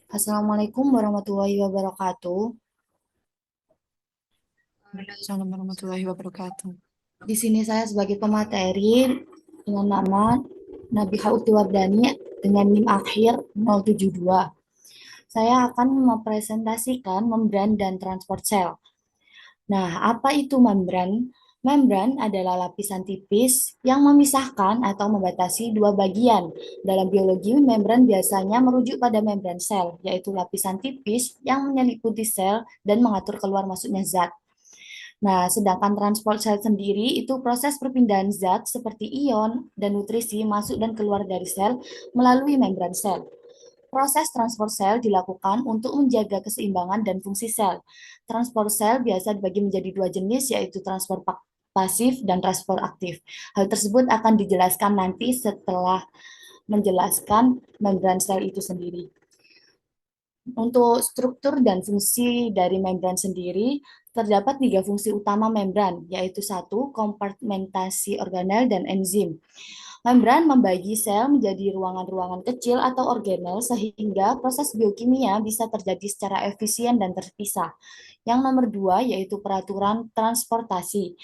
Assalamualaikum warahmatullahi wabarakatuh. Assalamualaikum warahmatullahi wabarakatuh. Di sini saya sebagai pemateri dengan nama Nabiha Uti Wardani dengan NIM akhir 072. Saya akan mempresentasikan membran dan transport sel. Nah, apa itu membran? Membran adalah lapisan tipis yang memisahkan atau membatasi dua bagian. Dalam biologi, membran biasanya merujuk pada membran sel, yaitu lapisan tipis yang menyeliputi sel dan mengatur keluar masuknya zat. Nah, sedangkan transport sel sendiri itu proses perpindahan zat seperti ion dan nutrisi masuk dan keluar dari sel melalui membran sel. Proses transport sel dilakukan untuk menjaga keseimbangan dan fungsi sel. Transport sel biasa dibagi menjadi dua jenis, yaitu transport pasif dan transport aktif. Hal tersebut akan dijelaskan nanti setelah menjelaskan membran sel itu sendiri. Untuk struktur dan fungsi dari membran sendiri, terdapat tiga fungsi utama membran, yaitu satu, kompartementasi organel dan enzim. Membran membagi sel menjadi ruangan-ruangan kecil atau organel sehingga proses biokimia bisa terjadi secara efisien dan terpisah. Yang nomor dua yaitu peraturan transportasi.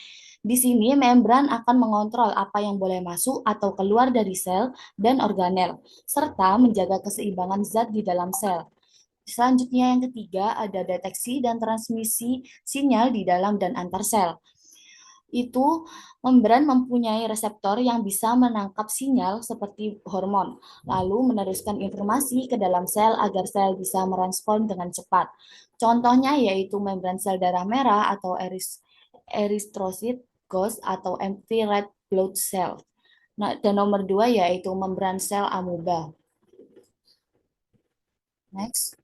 Di sini membran akan mengontrol apa yang boleh masuk atau keluar dari sel dan organel, serta menjaga keseimbangan zat di dalam sel. Selanjutnya yang ketiga ada deteksi dan transmisi sinyal di dalam dan antar sel. Itu membran mempunyai reseptor yang bisa menangkap sinyal seperti hormon, lalu meneruskan informasi ke dalam sel agar sel bisa merespon dengan cepat. Contohnya yaitu membran sel darah merah atau eritrosit ghost atau empty red blood cell. Nah, dan nomor dua yaitu membran sel amoeba. Next.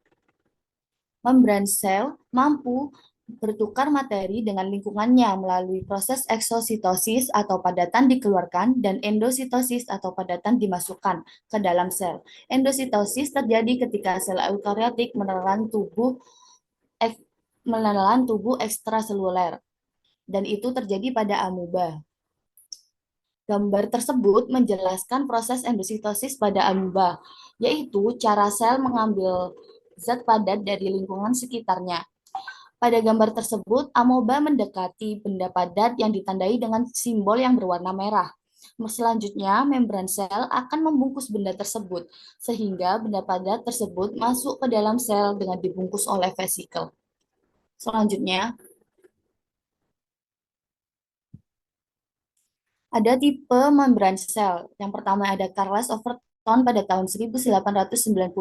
Membran sel mampu bertukar materi dengan lingkungannya melalui proses eksositosis atau padatan dikeluarkan dan endositosis atau padatan dimasukkan ke dalam sel. Endositosis terjadi ketika sel eukariotik menelan tubuh ekstraseluler dan itu terjadi pada amoeba. Gambar tersebut menjelaskan proses endositosis pada amoeba, yaitu cara sel mengambil zat padat dari lingkungan sekitarnya. Pada gambar tersebut, amoeba mendekati benda padat yang ditandai dengan simbol yang berwarna merah. Selanjutnya, membran sel akan membungkus benda tersebut, sehingga benda padat tersebut masuk ke dalam sel dengan dibungkus oleh vesikel. Selanjutnya, ada tipe membran sel. Yang pertama ada Charles Overton pada tahun 1895,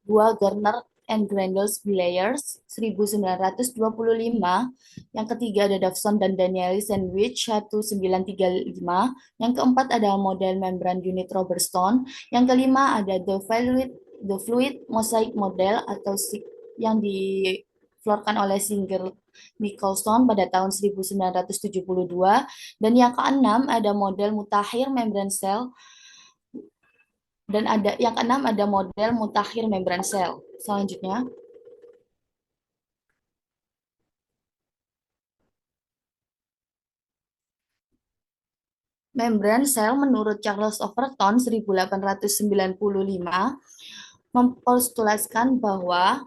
dua Garner and Grandels Villiers 1925, yang ketiga ada Dawson dan Danieli Sandwich 1935, yang keempat ada model membran unit Robertson, yang kelima ada The Fluid Mosaic Model atau yang diflorkan oleh Singer Nicholson pada tahun 1972, dan yang keenam ada model mutakhir membran sel, dan ada yang keenam ada model mutakhir membran sel. Selanjutnya, membran sel menurut Charles Overton 1895 mempostulaskan bahwa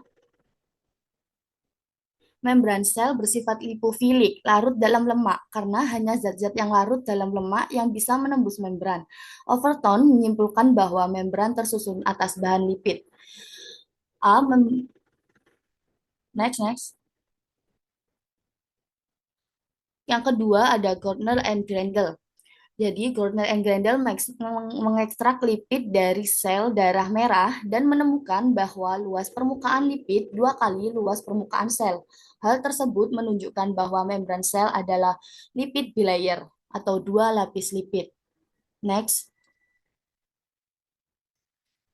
membran sel bersifat lipofilik, larut dalam lemak, karena hanya zat-zat yang larut dalam lemak yang bisa menembus membran. Overton menyimpulkan bahwa membran tersusun atas bahan lipid. A. Next. Yang kedua ada Gardner and Grendel. Jadi, Gardner and Grendel mengekstrak lipid dari sel darah merah dan menemukan bahwa luas permukaan lipid dua kali luas permukaan sel. Hal tersebut menunjukkan bahwa membran sel adalah lipid bilayer atau dua lapis lipid. Next.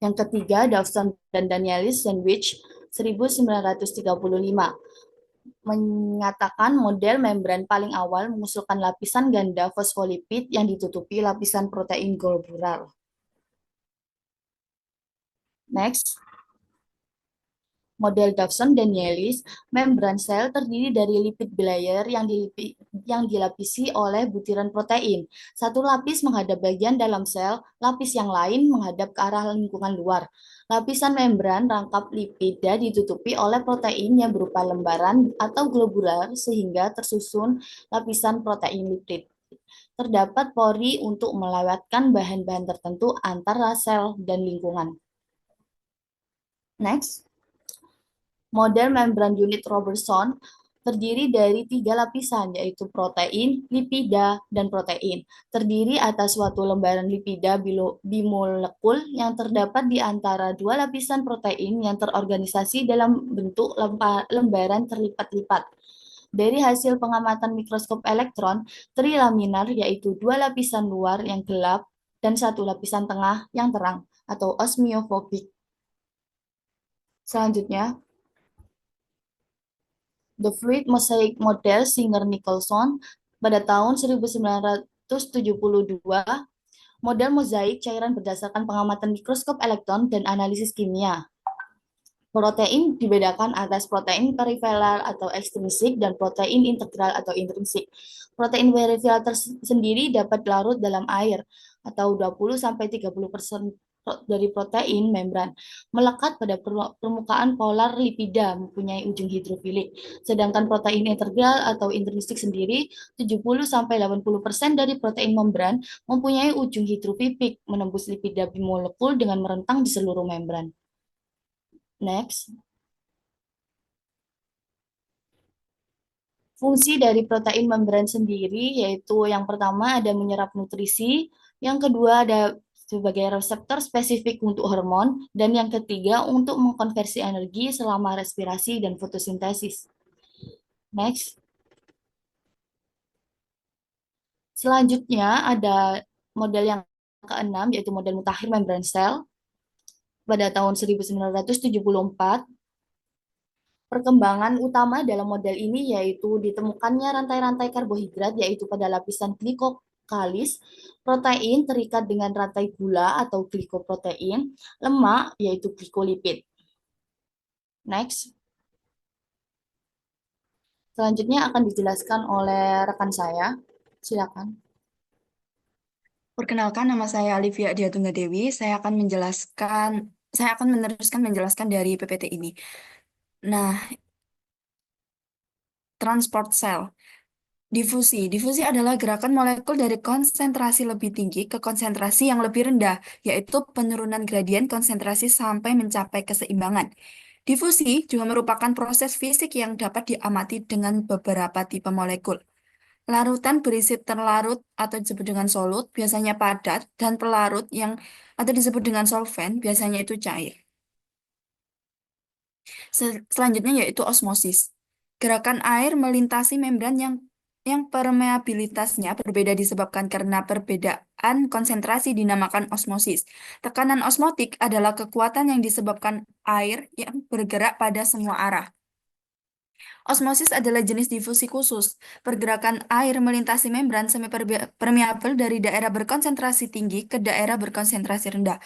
Yang ketiga, Dawson dan Danielis Sandwich 1935 menyatakan model membran paling awal mengusulkan lapisan ganda fosfolipid yang ditutupi lapisan protein globular. Next. Model Dawson dan Yealis, membran sel terdiri dari lipid bilayer yang dilapisi oleh butiran protein. Satu lapis menghadap bagian dalam sel, lapis yang lain menghadap ke arah lingkungan luar. Lapisan membran rangkap lipida ditutupi oleh protein yang berupa lembaran atau globular sehingga tersusun lapisan protein lipid. Terdapat pori untuk melewatkan bahan-bahan tertentu antara sel dan lingkungan. Next, model membran unit Robertson terdiri dari tiga lapisan, yaitu protein, lipida, dan protein. Terdiri atas suatu lembaran lipida bimolekul yang terdapat di antara dua lapisan protein yang terorganisasi dalam bentuk lembaran terlipat-lipat. Dari hasil pengamatan mikroskop elektron, trilaminar yaitu dua lapisan luar yang gelap dan satu lapisan tengah yang terang atau osmiophobik. Selanjutnya, The Fluid Mosaic Model Singer-Nicholson pada tahun 1972, model mozaik cairan berdasarkan pengamatan mikroskop elektron dan analisis kimia. Protein dibedakan atas protein periferal atau ekstrinsik dan protein integral atau intrinsik. Protein periferal tersendiri dapat larut dalam air atau 20-30% dari protein membran, melekat pada permukaan polar lipida mempunyai ujung hidrofilik. Sedangkan protein integral atau intrinsik sendiri 70-80% dari protein membran mempunyai ujung hidrofibik menembus lipida bimolekul dengan merentang di seluruh membran. Next, fungsi dari protein membran sendiri yaitu yang pertama ada menyerap nutrisi, yang kedua ada sebagai reseptor spesifik untuk hormon, dan yang ketiga untuk mengkonversi energi selama respirasi dan fotosintesis. Next, selanjutnya ada model yang keenam yaitu model mutakhir membran sel pada tahun 1974. Perkembangan utama dalam model ini yaitu ditemukannya rantai-rantai karbohidrat yaitu pada lapisan glikokalis, protein terikat dengan rantai gula atau glikoprotein, lemak yaitu glikolipid. Next, selanjutnya akan dijelaskan oleh rekan saya. Silakan. Perkenalkan, nama saya Olivia Diatungga Dewi. Saya akan meneruskan menjelaskan dari PPT ini. Nah, transport sel. Difusi. Difusi adalah gerakan molekul dari konsentrasi lebih tinggi ke konsentrasi yang lebih rendah, yaitu penurunan gradien konsentrasi sampai mencapai keseimbangan. Difusi juga merupakan proses fisik yang dapat diamati dengan beberapa tipe molekul. Larutan berisi terlarut atau disebut dengan solut, biasanya padat, dan pelarut yang atau disebut dengan solvent, biasanya itu cair. Selanjutnya yaitu osmosis. Gerakan air melintasi membran yang permeabilitasnya berbeda disebabkan karena perbedaan konsentrasi dinamakan osmosis. Tekanan osmotik adalah kekuatan yang disebabkan air yang bergerak pada semua arah. Osmosis adalah jenis difusi khusus. Pergerakan air melintasi membran semi-permeabel dari daerah berkonsentrasi tinggi ke daerah berkonsentrasi rendah.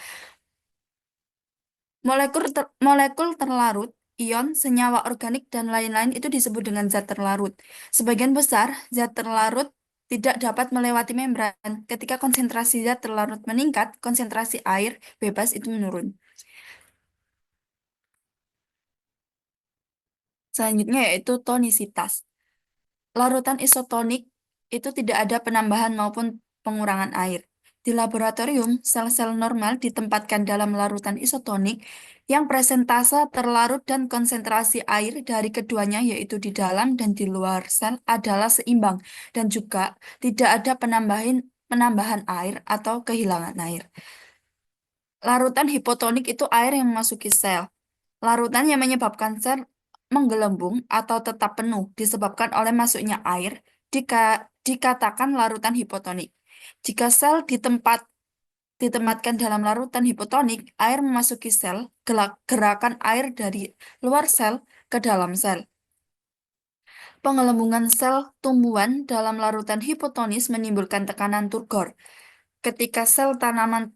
Molekul terlarut, ion, senyawa organik, dan lain-lain itu disebut dengan zat terlarut. Sebagian besar zat terlarut tidak dapat melewati membran. Ketika konsentrasi zat terlarut meningkat, konsentrasi air bebas itu menurun. Selanjutnya yaitu tonisitas. Larutan isotonik itu tidak ada penambahan maupun pengurangan air. Di laboratorium, sel-sel normal ditempatkan dalam larutan isotonik yang presentase terlarut dan konsentrasi air dari keduanya yaitu di dalam dan di luar sel adalah seimbang dan juga tidak ada penambahan air atau kehilangan air. Larutan hipotonik itu air yang memasuki sel. Larutan yang menyebabkan sel menggelembung atau tetap penuh disebabkan oleh masuknya air dikatakan larutan hipotonik. Jika sel ditempatkan dalam larutan hipotonik, air memasuki sel, gerakan air dari luar sel ke dalam sel. Penggelembungan sel tumbuhan dalam larutan hipotonis menimbulkan tekanan turgor. Ketika sel tanaman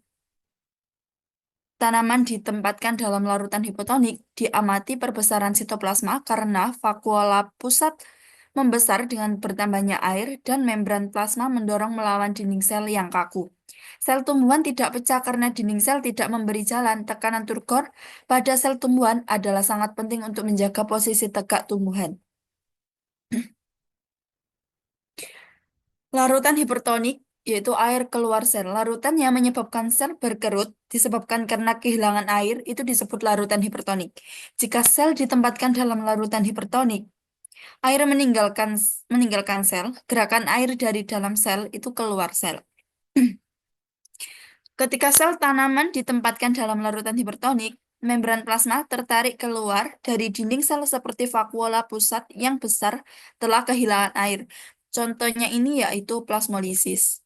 tanaman ditempatkan dalam larutan hipotonik, diamati perbesaran sitoplasma karena vakuola pusat membesar dengan bertambahnya air dan membran plasma mendorong melawan dinding sel yang kaku. Sel tumbuhan tidak pecah karena dinding sel tidak memberi jalan. Tekanan turgor pada sel tumbuhan adalah sangat penting untuk menjaga posisi tegak tumbuhan. Larutan hipertonik yaitu air keluar sel. Larutan yang menyebabkan sel berkerut disebabkan karena kehilangan air itu disebut larutan hipertonik. Jika sel ditempatkan dalam larutan hipertonik, air meninggalkan sel, gerakan air dari dalam sel itu keluar sel. Ketika sel tanaman ditempatkan dalam larutan hipertonik, membran plasma tertarik keluar dari dinding sel seperti vakuola pusat yang besar telah kehilangan air. Contohnya ini yaitu plasmolisis.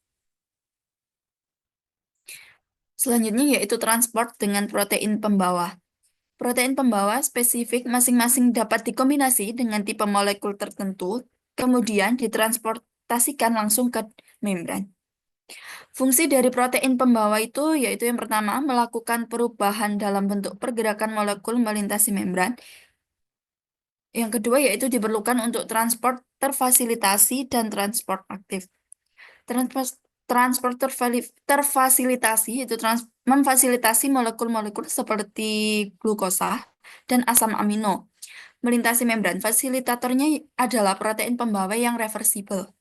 Selanjutnya yaitu transport dengan protein pembawa. Protein pembawa spesifik masing-masing dapat dikombinasi dengan tipe molekul tertentu, kemudian ditransportasikan langsung ke membran. Fungsi dari protein pembawa itu yaitu yang pertama, melakukan perubahan dalam bentuk pergerakan molekul melintasi membran. Yang kedua yaitu diperlukan untuk transport terfasilitasi dan transport aktif. Transport terfasilitasi itu memfasilitasi molekul-molekul seperti glukosa dan asam amino melintasi membran. Fasilitatornya adalah protein pembawa yang reversibel.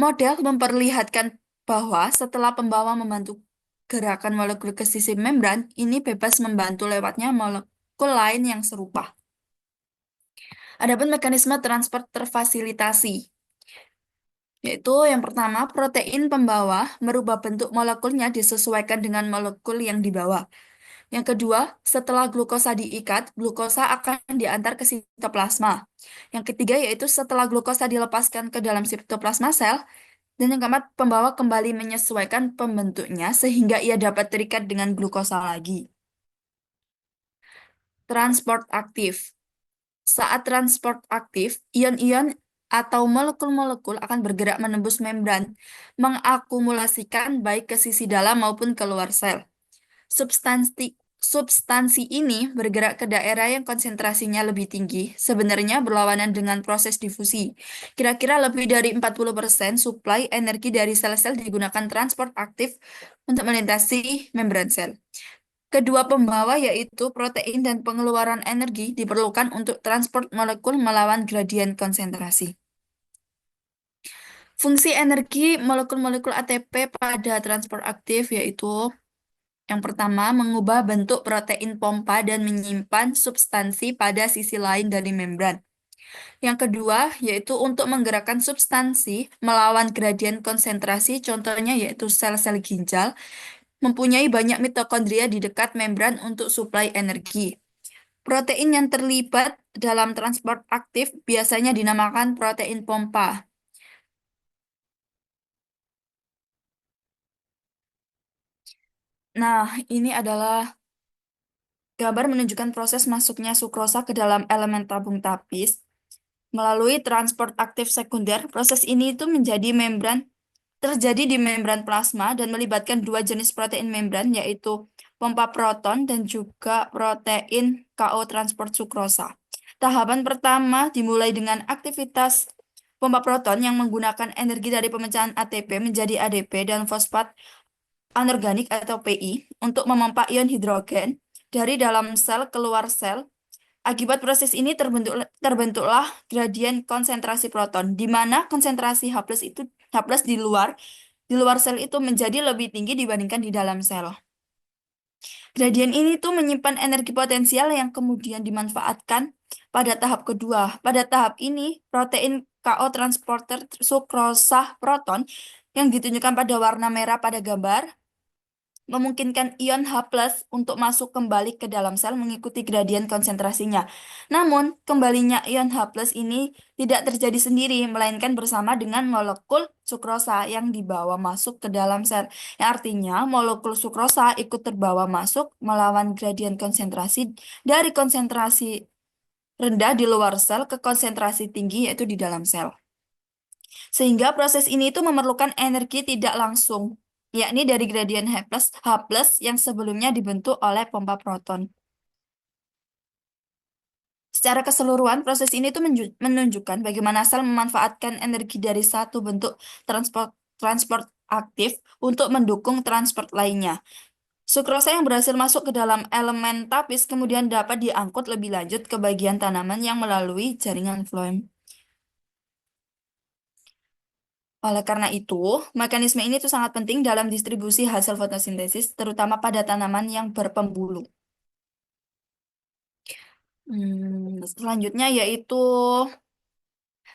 Model memperlihatkan bahwa setelah pembawa membantu gerakan molekul ke sisi membran, ini bebas membantu lewatnya molekul lain yang serupa. Adapun mekanisme transport terfasilitasi, yaitu yang pertama, protein pembawa merubah bentuk molekulnya disesuaikan dengan molekul yang dibawa. Yang kedua, setelah glukosa diikat, glukosa akan diantar ke sitoplasma. Yang ketiga, yaitu setelah glukosa dilepaskan ke dalam sitoplasma sel. Dan yang keempat, pembawa kembali menyesuaikan pembentuknya sehingga ia dapat terikat dengan glukosa lagi. Transport aktif. Saat transport aktif, ion-ion atau molekul-molekul akan bergerak menembus membran, mengakumulasikan baik ke sisi dalam maupun keluar sel. Substansi substansi ini bergerak ke daerah yang konsentrasinya lebih tinggi, sebenarnya berlawanan dengan proses difusi. Kira-kira lebih dari 40% suplai energi dari sel-sel digunakan transport aktif untuk melintasi membran sel. Kedua pembawa yaitu protein dan pengeluaran energi diperlukan untuk transport molekul melawan gradien konsentrasi. Fungsi energi molekul-molekul ATP pada transport aktif yaitu yang pertama, mengubah bentuk protein pompa dan menyimpan substansi pada sisi lain dari membran. Yang kedua, yaitu untuk menggerakkan substansi melawan gradien konsentrasi, contohnya yaitu sel-sel ginjal, mempunyai banyak mitokondria di dekat membran untuk suplai energi. Protein yang terlibat dalam transport aktif biasanya dinamakan protein pompa. Nah, ini adalah gambar menunjukkan proses masuknya sukrosa ke dalam elemen tabung tapis melalui transport aktif sekunder. Proses ini itu terjadi di membran plasma dan melibatkan dua jenis protein membran, yaitu pompa proton dan juga protein KO transport sukrosa. Tahapan pertama dimulai dengan aktivitas pompa proton yang menggunakan energi dari pemecahan ATP menjadi ADP dan fosfat anorganik atau PI untuk memompa ion hidrogen dari dalam sel keluar sel. Akibat proses ini terbentuklah gradien konsentrasi proton, di mana konsentrasi H+ di luar sel itu menjadi lebih tinggi dibandingkan di dalam sel. Gradien ini tuh menyimpan energi potensial yang kemudian dimanfaatkan pada tahap kedua. Pada tahap ini, protein KO transporter sukrosah proton yang ditunjukkan pada warna merah pada gambar memungkinkan ion H+ untuk masuk kembali ke dalam sel mengikuti gradien konsentrasinya. Namun, kembalinya ion H+ ini tidak terjadi sendiri, melainkan bersama dengan molekul sukrosa yang dibawa masuk ke dalam sel. Yang artinya, molekul sukrosa ikut terbawa masuk melawan gradien konsentrasi dari konsentrasi rendah di luar sel ke konsentrasi tinggi yaitu di dalam sel. Sehingga proses ini itu memerlukan energi tidak langsung yakni dari gradien H+ yang sebelumnya dibentuk oleh pompa proton. Secara keseluruhan, proses ini tuh menunjukkan bagaimana sel memanfaatkan energi dari satu bentuk transport transport aktif untuk mendukung transport lainnya. Sukrosa yang berhasil masuk ke dalam elemen tapis kemudian dapat diangkut lebih lanjut ke bagian tanaman yang melalui jaringan floem. Oleh karena itu, mekanisme ini tuh sangat penting dalam distribusi hasil fotosintesis, terutama pada tanaman yang berpembulu. Selanjutnya yaitu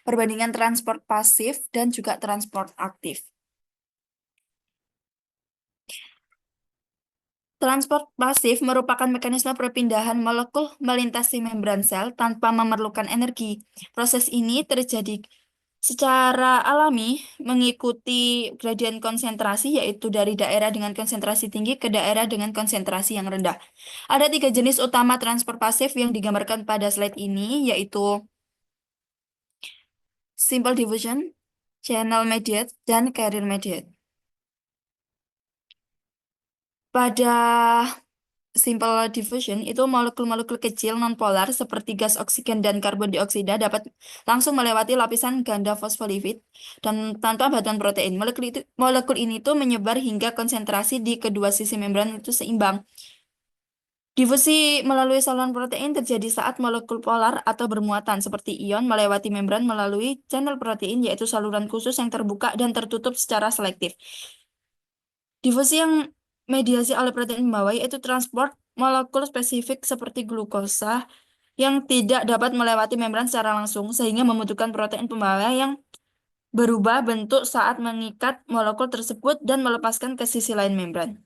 perbandingan transport pasif dan juga transport aktif. Transport pasif merupakan mekanisme perpindahan molekul melintasi membran sel tanpa memerlukan energi. Proses ini terjadi secara alami mengikuti gradien konsentrasi, yaitu dari daerah dengan konsentrasi tinggi ke daerah dengan konsentrasi yang rendah. Ada 3 jenis utama transport pasif yang digambarkan pada slide ini, yaitu simple diffusion, channel mediate, dan carrier mediate. Pada simple diffusion itu molekul-molekul kecil nonpolar seperti gas oksigen dan karbon dioksida dapat langsung melewati lapisan ganda fosfolipid dan tanpa bantuan protein. Molekul ini tuh menyebar hingga konsentrasi di kedua sisi membran itu seimbang. Difusi melalui saluran protein terjadi saat molekul polar atau bermuatan seperti ion melewati membran melalui channel protein, yaitu saluran khusus yang terbuka dan tertutup secara selektif. Difusi yang mediasi oleh protein pembawa yaitu transport molekul spesifik seperti glukosa yang tidak dapat melewati membran secara langsung sehingga membutuhkan protein pembawa yang berubah bentuk saat mengikat molekul tersebut dan melepaskan ke sisi lain membran.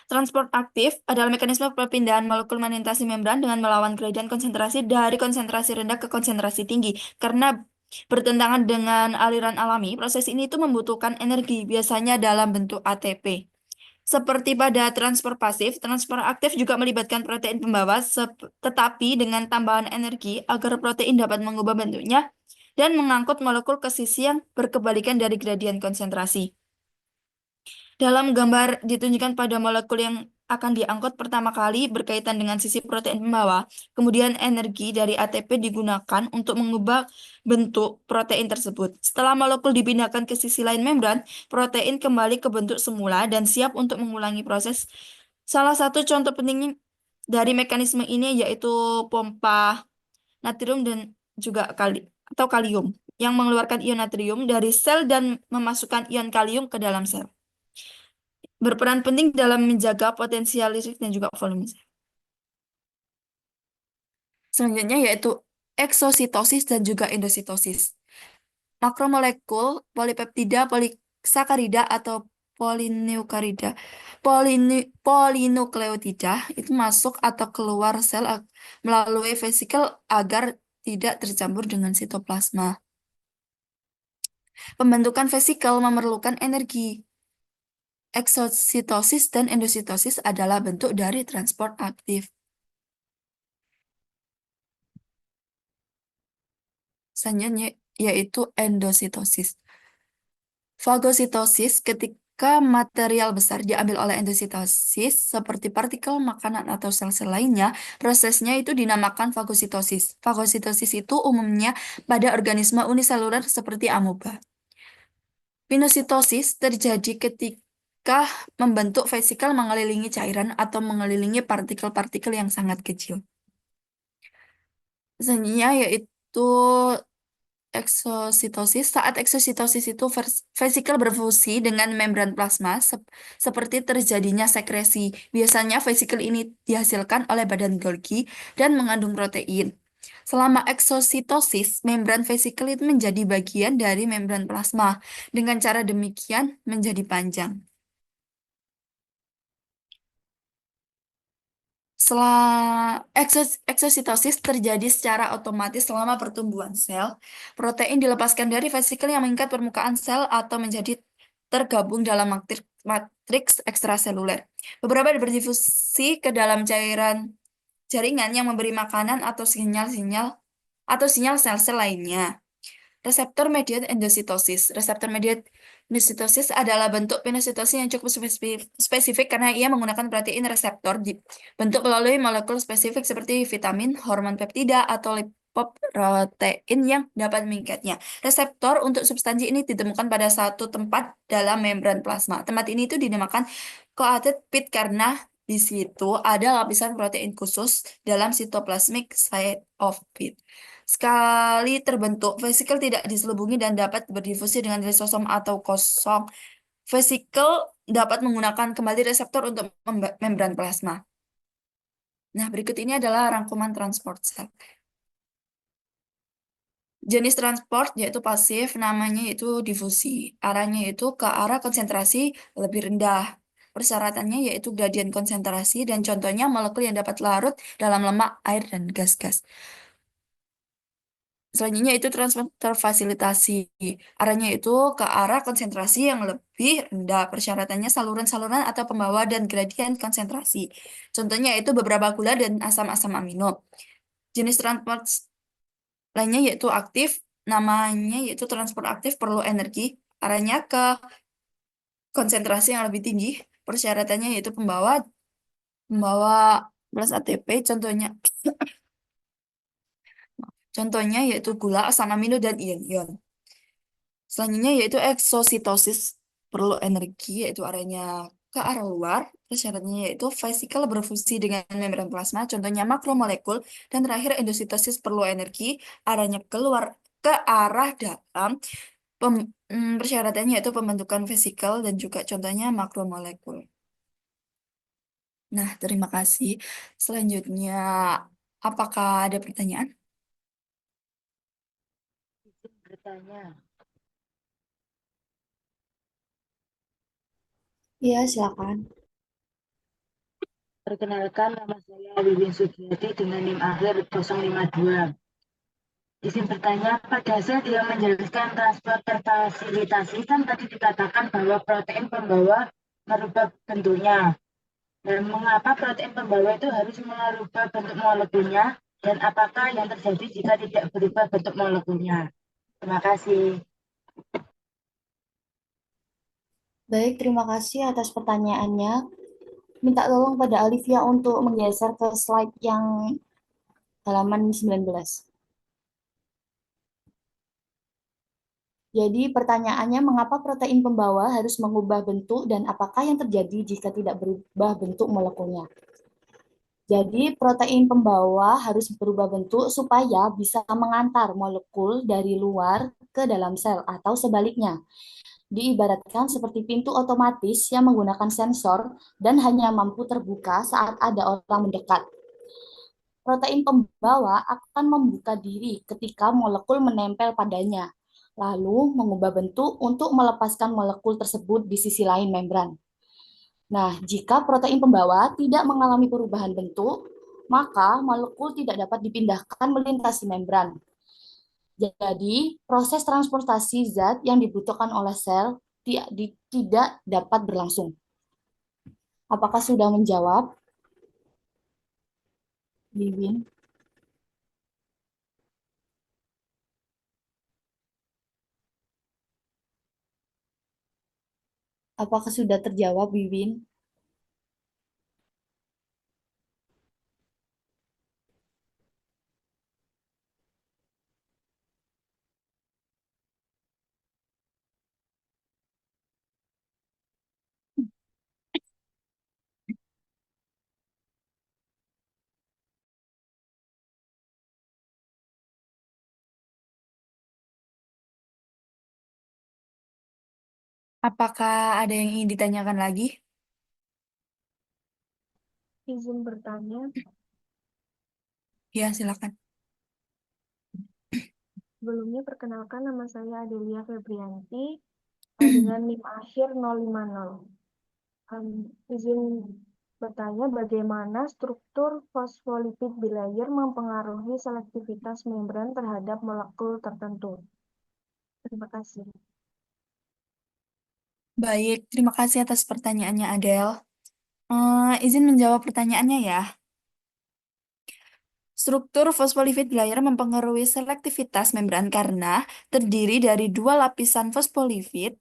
Transport aktif adalah mekanisme perpindahan molekul melintasi membran dengan melawan gradien konsentrasi dari konsentrasi rendah ke konsentrasi tinggi. Karena bertentangan dengan aliran alami, proses ini itu membutuhkan energi, biasanya dalam bentuk ATP. Seperti pada transfer pasif, transfer aktif juga melibatkan protein pembawa, tetapi dengan tambahan energi agar protein dapat mengubah bentuknya dan mengangkut molekul ke sisi yang berkebalikan dari gradien konsentrasi. Dalam gambar ditunjukkan pada molekul yang akan diangkut pertama kali berkaitan dengan sisi protein pembawa. Kemudian energi dari ATP digunakan untuk mengubah bentuk protein tersebut. Setelah molekul dipindahkan ke sisi lain membran, protein kembali ke bentuk semula dan siap untuk mengulangi proses. Salah satu contoh penting dari mekanisme ini yaitu pompa natrium dan juga kalium yang mengeluarkan ion natrium dari sel dan memasukkan ion kalium ke dalam sel, berperan penting dalam menjaga potensial listrik dan juga volume sel. Selanjutnya yaitu eksositosis dan juga endositosis. Makromolekul polipeptida, polisakarida atau polineukarida, polinukleotida itu masuk atau keluar sel melalui vesikel agar tidak tercampur dengan sitoplasma. Pembentukan vesikel memerlukan energi. Eksositosis dan endositosis adalah bentuk dari transport aktif. Selanjutnya yaitu endositosis. Fagositosis ketika material besar diambil oleh endositosis seperti partikel makanan atau sel-sel lainnya, prosesnya itu dinamakan fagositosis. Fagositosis itu umumnya pada organisme uniseluler seperti amoeba. Pinositosis terjadi ketika membentuk vesikel mengelilingi cairan atau mengelilingi partikel-partikel yang sangat kecil. Selanjutnya yaitu eksositosis. Saat eksositosis itu vesikel berfungsi dengan membran plasma seperti terjadinya sekresi. Biasanya vesikel ini dihasilkan oleh badan Golgi dan mengandung protein. Selama eksositosis, membran vesikel itu menjadi bagian dari membran plasma. Dengan cara demikian menjadi panjang. Eksositosis terjadi secara otomatis selama pertumbuhan sel. Protein dilepaskan dari vesikel yang mengikat permukaan sel atau menjadi tergabung dalam matriks ekstraseluler. Beberapa berdifusi ke dalam cairan jaringan yang memberi makanan atau sinyal sel-sel lainnya. Reseptor mediat endositosis. Reseptor mediat endositosis adalah bentuk pinositosis yang cukup spesifik karena ia menggunakan protein reseptor bentuk melalui molekul spesifik seperti vitamin, hormon peptida, atau lipoprotein yang dapat mengikatnya. Reseptor untuk substansi ini ditemukan pada satu tempat dalam membran plasma. Tempat ini itu dinamakan coated pit karena di situ ada lapisan protein khusus dalam cytoplasmic site of pit. Sekali terbentuk, vesikel tidak diselubungi dan dapat berdifusi dengan lisosom atau kosong. Vesikel dapat menggunakan kembali reseptor untuk membran plasma. Nah, berikut ini adalah rangkuman transport sel. Jenis transport yaitu pasif, namanya yaitu difusi. Arahnya yaitu ke arah konsentrasi lebih rendah. Persyaratannya yaitu gradien konsentrasi dan contohnya molekul yang dapat larut dalam lemak, air, dan gas-gas. Selanjutnya itu transfer terfasilitasi. Arahnya itu ke arah konsentrasi yang lebih rendah. Persyaratannya saluran-saluran atau pembawa dan gradien konsentrasi. Contohnya itu beberapa gula dan asam-asam amino. Jenis transport lainnya yaitu aktif. Namanya yaitu transport aktif perlu energi. Arahnya ke konsentrasi yang lebih tinggi. Persyaratannya yaitu pembawa pembawa plus ATP. Contohnya yaitu gula, asam amino, dan ion-ion. Selanjutnya yaitu eksositosis perlu energi yaitu arahnya ke arah luar. Syaratnya yaitu vesikel berfungsi dengan membran plasma, contohnya makromolekul. Dan terakhir endositosis perlu energi, arahnya keluar ke arah dalam. Persyaratannya yaitu pembentukan vesikel dan juga contohnya makromolekul. Nah, terima kasih. Selanjutnya, apakah ada pertanyaan? Bertanya. Iya, silakan. Perkenalkan, nama saya Wiwin Sugiati dengan NIM akhir 052. Izin bertanya, pada saat dia menjelaskan transport terfasilitasi, kan tadi dikatakan bahwa protein pembawa merubah bentuknya. Dan mengapa protein pembawa itu harus merubah bentuk molekulnya? Dan apakah yang terjadi jika tidak berubah bentuk molekulnya? Terima kasih. Baik, terima kasih atas pertanyaannya. Minta tolong pada Olivia untuk menggeser ke slide yang halaman 19. Jadi pertanyaannya, mengapa protein pembawa harus mengubah bentuk dan apakah yang terjadi jika tidak berubah bentuk molekulnya? Jadi protein pembawa harus berubah bentuk supaya bisa mengantar molekul dari luar ke dalam sel atau sebaliknya. Diibaratkan seperti pintu otomatis yang menggunakan sensor dan hanya mampu terbuka saat ada orang mendekat. Protein pembawa akan membuka diri ketika molekul menempel padanya, lalu mengubah bentuk untuk melepaskan molekul tersebut di sisi lain membran. Nah, jika protein pembawa tidak mengalami perubahan bentuk, maka molekul tidak dapat dipindahkan melintasi membran. Jadi, proses transportasi zat yang dibutuhkan oleh sel tidak dapat berlangsung. Apakah sudah menjawab, Wiwin? Apakah sudah terjawab, Wiwin? Apakah ada yang ingin ditanyakan lagi? Izin bertanya, Ya, silakan. sebelumnya perkenalkan nama saya Adelia Febrianti dengan NIM akhir 050. Izin bertanya bagaimana struktur fosfolipid bilayer mempengaruhi selektivitas membran terhadap molekul tertentu. Terima kasih. Baik, terima kasih atas pertanyaannya, Adele. Izin menjawab pertanyaannya ya. Struktur fosfolipid bilayer mempengaruhi selektivitas membran karena terdiri dari dua lapisan fosfolipid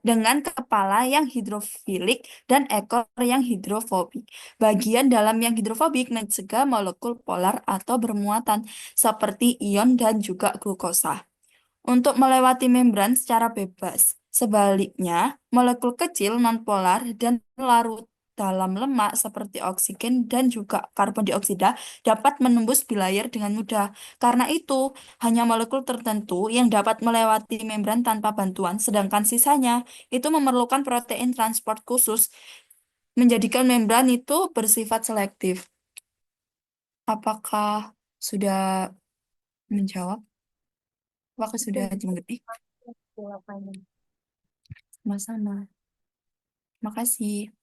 dengan kepala yang hidrofilik dan ekor yang hidrofobik. Bagian dalam yang hidrofobik mencegah molekul polar atau bermuatan seperti ion dan juga glukosa untuk melewati membran secara bebas. Sebaliknya, molekul kecil nonpolar dan larut dalam lemak seperti oksigen dan juga karbon dioksida dapat menembus bilayer dengan mudah. Karena itu, hanya molekul tertentu yang dapat melewati membran tanpa bantuan, sedangkan sisanya itu memerlukan protein transport khusus, menjadikan membran itu bersifat selektif. Apakah sudah menjawab? Apakah sudah mengerti? Jawabannya. Sama-sama. Makasih.